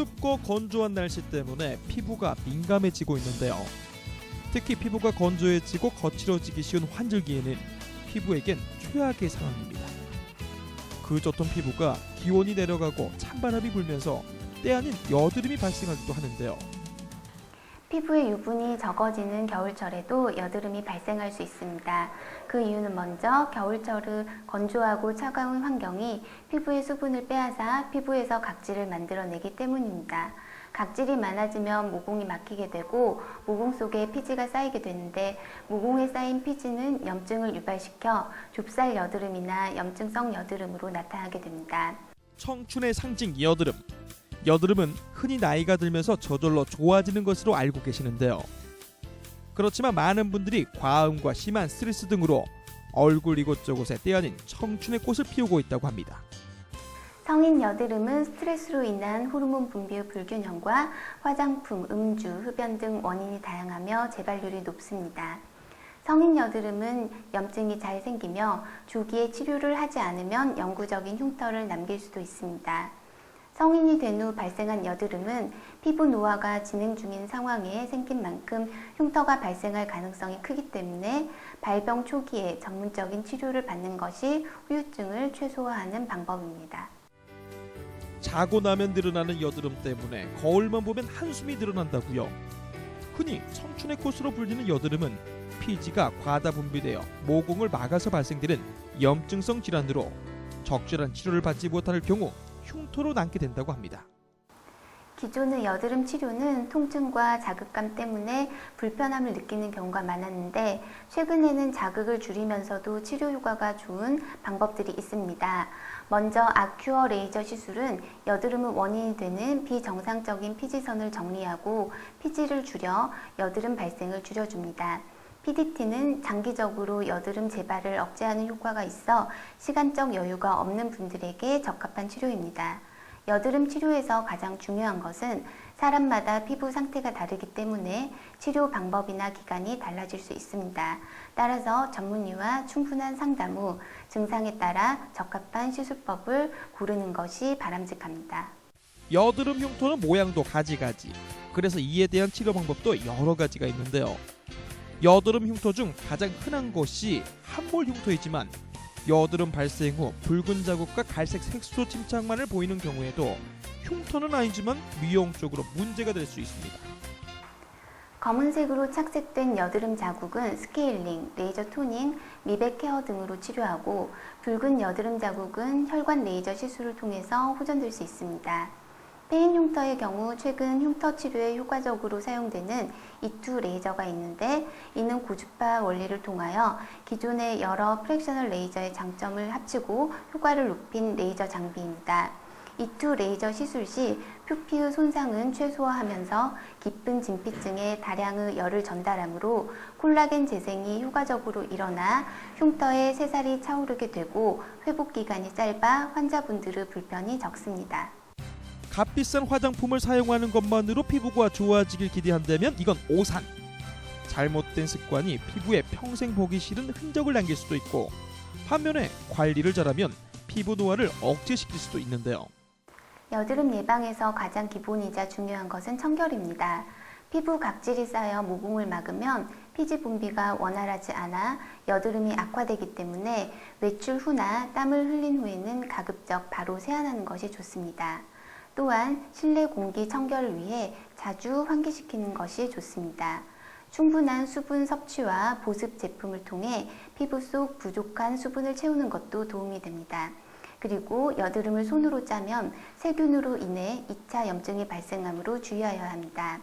춥고 건조한 날씨 때문에 피부가 민감해지고 있는데요. 특히 피부가 건조해지고 거칠어지기 쉬운 환절기에는 피부에겐 최악의 상황입니다. 그 좋던 피부가 기온이 내려가고 찬바람이 불면서 때 아닌 여드름이 발생하기도 하는데요. 피부의 유분이 적어지는 겨울철에도 여드름이 발생할 수 있습니다. 그 이유는 먼저 겨울철의 건조하고 차가운 환경이 피부의 수분을 빼앗아 피부에서 각질을 만들어내기 때문입니다. 각질이 많아지면 모공이 막히게 되고 모공 속에 피지가 쌓이게 되는데 모공에 쌓인 피지는 염증을 유발시켜 좁쌀 여드름이나 염증성 여드름으로 나타나게 됩니다. 청춘의 상징 여드름. 여드름은 흔히 나이가 들면서 저절로 좋아지는 것으로 알고 계시는데요. 그렇지만 많은 분들이 과음과 심한 스트레스 등으로 얼굴 이곳저곳에 때 아닌 청춘의 꽃을 피우고 있다고 합니다. 성인 여드름은 스트레스로 인한 호르몬 분비의 불균형과 화장품, 음주, 흡연 등 원인이 다양하며 재발률이 높습니다. 성인 여드름은 염증이 잘 생기며 조기에 치료를 하지 않으면 영구적인 흉터를 남길 수도 있습니다. 성인이 된 후 발생한 여드름은 피부 노화가 진행 중인 상황에 생긴 만큼 흉터가 발생할 가능성이 크기 때문에 발병 초기에 전문적인 치료를 받는 것이 후유증을 최소화하는 방법입니다. 자고 나면 늘어나는 여드름 때문에 거울만 보면 한숨이 늘어난다고요. 흔히 청춘의 꽃으로 불리는 여드름은 피지가 과다 분비되어 모공을 막아서 발생되는 염증성 질환으로 적절한 치료를 받지 못할 경우 흉터로 남게 된다고 합니다. 기존의 여드름 치료는 통증과 자극감 때문에 불편함을 느끼는 경우가 많았는데 최근에는 자극을 줄이면서도 치료 효과가 좋은 방법들이 있습니다. 먼저 아큐어 레이저 시술은 여드름의 원인이 되는 비정상적인 피지선을 정리하고 피지를 줄여 여드름 발생을 줄여줍니다. PDT는 장기적으로 여드름 재발을 억제하는 효과가 있어 시간적 여유가 없는 분들에게 적합한 치료입니다. 여드름 치료에서 가장 중요한 것은 사람마다 피부 상태가 다르기 때문에 치료 방법이나 기간이 달라질 수 있습니다. 따라서 전문의와 충분한 상담 후 증상에 따라 적합한 시술법을 고르는 것이 바람직합니다. 여드름 흉터는 모양도 가지가지. 그래서 이에 대한 치료 방법도 여러 가지가 있는데요. 여드름 흉터 중 가장 흔한 것이 함몰 흉터이지만 여드름 발생 후 붉은 자국과 갈색 색소 침착만을 보이는 경우에도 흉터는 아니지만 미용적으로 문제가 될 수 있습니다. 검은색으로 착색된 여드름 자국은 스케일링, 레이저 토닝, 미백 케어 등으로 치료하고 붉은 여드름 자국은 혈관 레이저 시술을 통해서 호전될 수 있습니다. 페인 흉터의 경우 최근 흉터 치료에 효과적으로 사용되는 이투 레이저가 있는데 이는 고주파 원리를 통하여 기존의 여러 프랙셔널 레이저의 장점을 합치고 효과를 높인 레이저 장비입니다. 이투 레이저 시술 시 표피의 손상은 최소화하면서 깊은 진피층에 다량의 열을 전달하므로 콜라겐 재생이 효과적으로 일어나 흉터에 새살이 차오르게 되고 회복 기간이 짧아 환자분들의 불편이 적습니다. 값비싼 화장품을 사용하는 것만으로 피부가 좋아지길 기대한다면 이건 오산. 잘못된 습관이 피부에 평생 보기 싫은 흔적을 남길 수도 있고 반면에 관리를 잘하면 피부 노화를 억제시킬 수도 있는데요. 여드름 예방에서 가장 기본이자 중요한 것은 청결입니다. 피부 각질이 쌓여 모공을 막으면 피지 분비가 원활하지 않아 여드름이 악화되기 때문에 외출 후나 땀을 흘린 후에는 가급적 바로 세안하는 것이 좋습니다. 또한 실내 공기 청결을 위해 자주 환기시키는 것이 좋습니다. 충분한 수분 섭취와 보습 제품을 통해 피부 속 부족한 수분을 채우는 것도 도움이 됩니다. 그리고 여드름을 손으로 짜면 세균으로 인해 2차 염증이 발생하므로 주의하여야 합니다.